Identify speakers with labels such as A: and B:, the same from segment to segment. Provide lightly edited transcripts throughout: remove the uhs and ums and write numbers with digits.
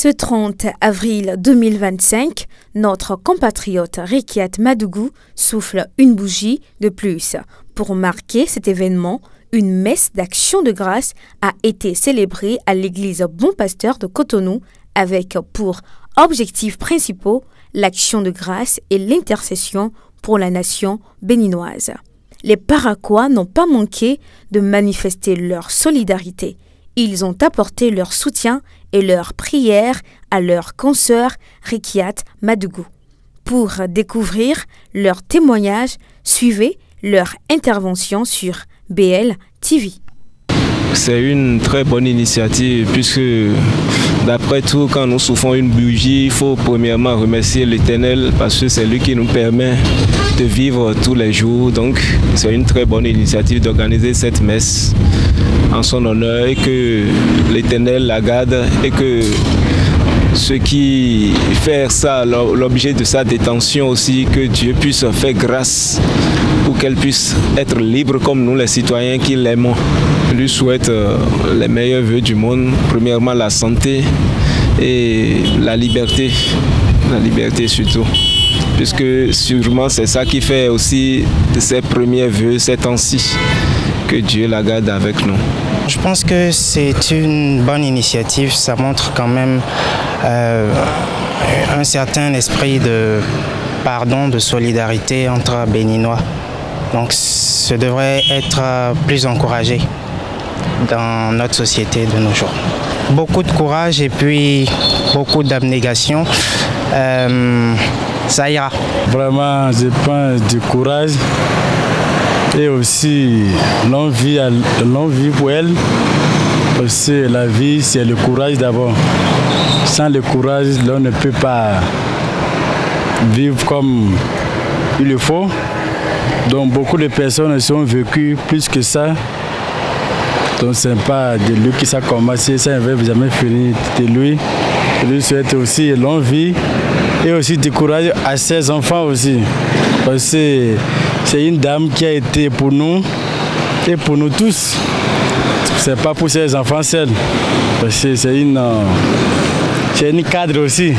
A: Ce 30 avril 2025, notre compatriote Rekiat Madougou souffle une bougie de plus. Pour marquer cet événement, une messe d'action de grâce a été célébrée à l'église Bon Pasteur de Cotonou avec pour objectifs principaux l'action de grâce et l'intercession pour la nation béninoise. Les Paraquois n'ont pas manqué de manifester leur solidarité. Ils ont apporté leur soutien et leur prière à leur consoeur Rekiat Madougou. Pour découvrir leur témoignage, suivez leur intervention sur BL TV.
B: C'est une très bonne initiative puisque d'après tout, quand nous soufflons une bougie, il faut premièrement remercier l'Éternel parce que c'est lui qui nous permet de vivre tous les jours. Donc c'est une très bonne initiative d'organiser cette messe en son honneur et que l'Éternel la garde et que ce qui fait ça, l'objet de sa détention aussi, que Dieu puisse faire grâce pour qu'elle puisse être libre comme nous les citoyens qui l'aimons. Je lui souhaite les meilleurs vœux du monde, premièrement la santé et la liberté surtout. Puisque sûrement c'est ça qui fait aussi de ses premiers vœux ces temps-ci, que Dieu la garde avec nous.
C: Je pense que c'est une bonne initiative, ça montre quand même un certain esprit de pardon, de solidarité entre Béninois. Donc ça devrait être plus encouragé dans notre société de nos jours. Beaucoup de courage et puis beaucoup d'abnégation, ça ira.
D: Vraiment, je pense du courage et aussi l'envie pour elle. Parce que la vie, c'est le courage d'abord. Sans le courage, l'on ne peut pas vivre comme il le faut. Donc beaucoup de personnes ont vécu plus que ça. Donc ce n'est pas de lui que ça a commencé, ça ne va jamais finir de lui. Je lui souhaite aussi longue vie et aussi du courage à ses enfants aussi. Parce que c'est une dame qui a été pour nous et pour nous tous. Ce n'est pas pour ses enfants seuls. Parce que c'est une cadre aussi.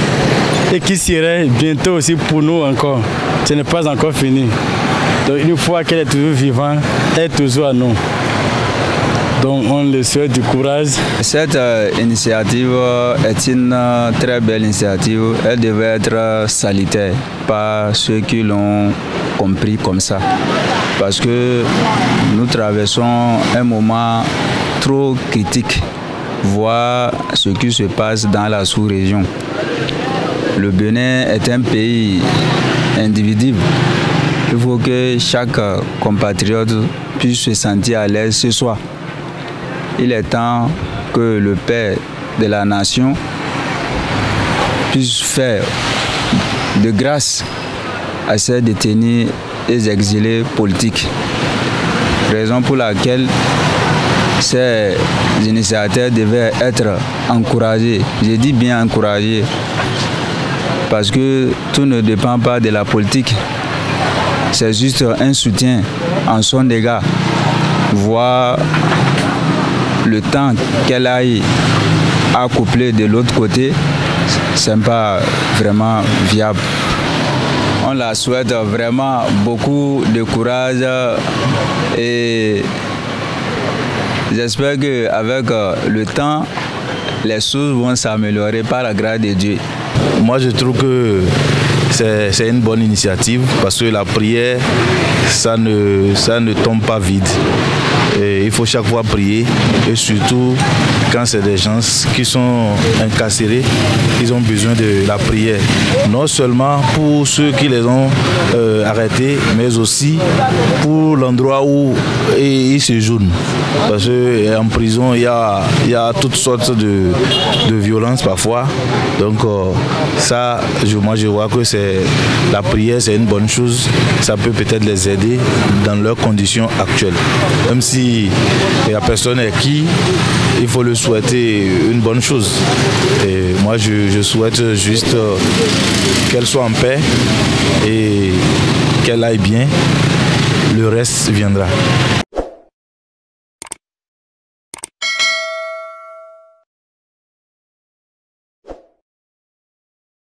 D: Et qui serait bientôt aussi pour nous encore. Ce n'est pas encore fini. Donc une fois qu'elle est toujours vivante, elle est toujours à nous. Donc on le souhaite du courage.
E: Cette initiative est une très belle initiative. Elle devait être salutaire par ceux qui l'ont compris comme ça. Parce que nous traversons un moment trop critique. Voir ce qui se passe dans la sous-région. Le Bénin est un pays indivisible. Il faut que chaque compatriote puisse se sentir à l'aise ce soir. Il est temps que le Père de la nation puisse faire de grâce à ces détenus et exilés politiques. Raison pour laquelle ces initiateurs devaient être encouragés. Je dis bien encouragés parce que tout ne dépend pas de la politique. C'est juste un soutien en son égard. Voir le temps qu'elle aille accoupler de l'autre côté, ce n'est pas vraiment viable. On la souhaite vraiment beaucoup de courage et j'espère qu'avec le temps, les choses vont s'améliorer par la grâce de Dieu.
F: Moi, je trouve que c'est une bonne initiative parce que la prière, ça ne tombe pas vide. Et il faut chaque fois prier et surtout quand c'est des gens qui sont incarcérés, ils ont besoin de la prière. Non seulement pour ceux qui les ont arrêtés, mais aussi pour l'endroit où ils séjournent. Parce qu'en prison, il y a toutes sortes de violences parfois. Donc ça, moi je vois que la prière, c'est une bonne chose. Ça peut peut-être les aider dans leurs conditions actuelles. Même si la personne est qui, il faut le souhaiter une bonne chose. Et moi, je souhaite juste qu'elle soit en paix et qu'elle aille bien. Le reste viendra.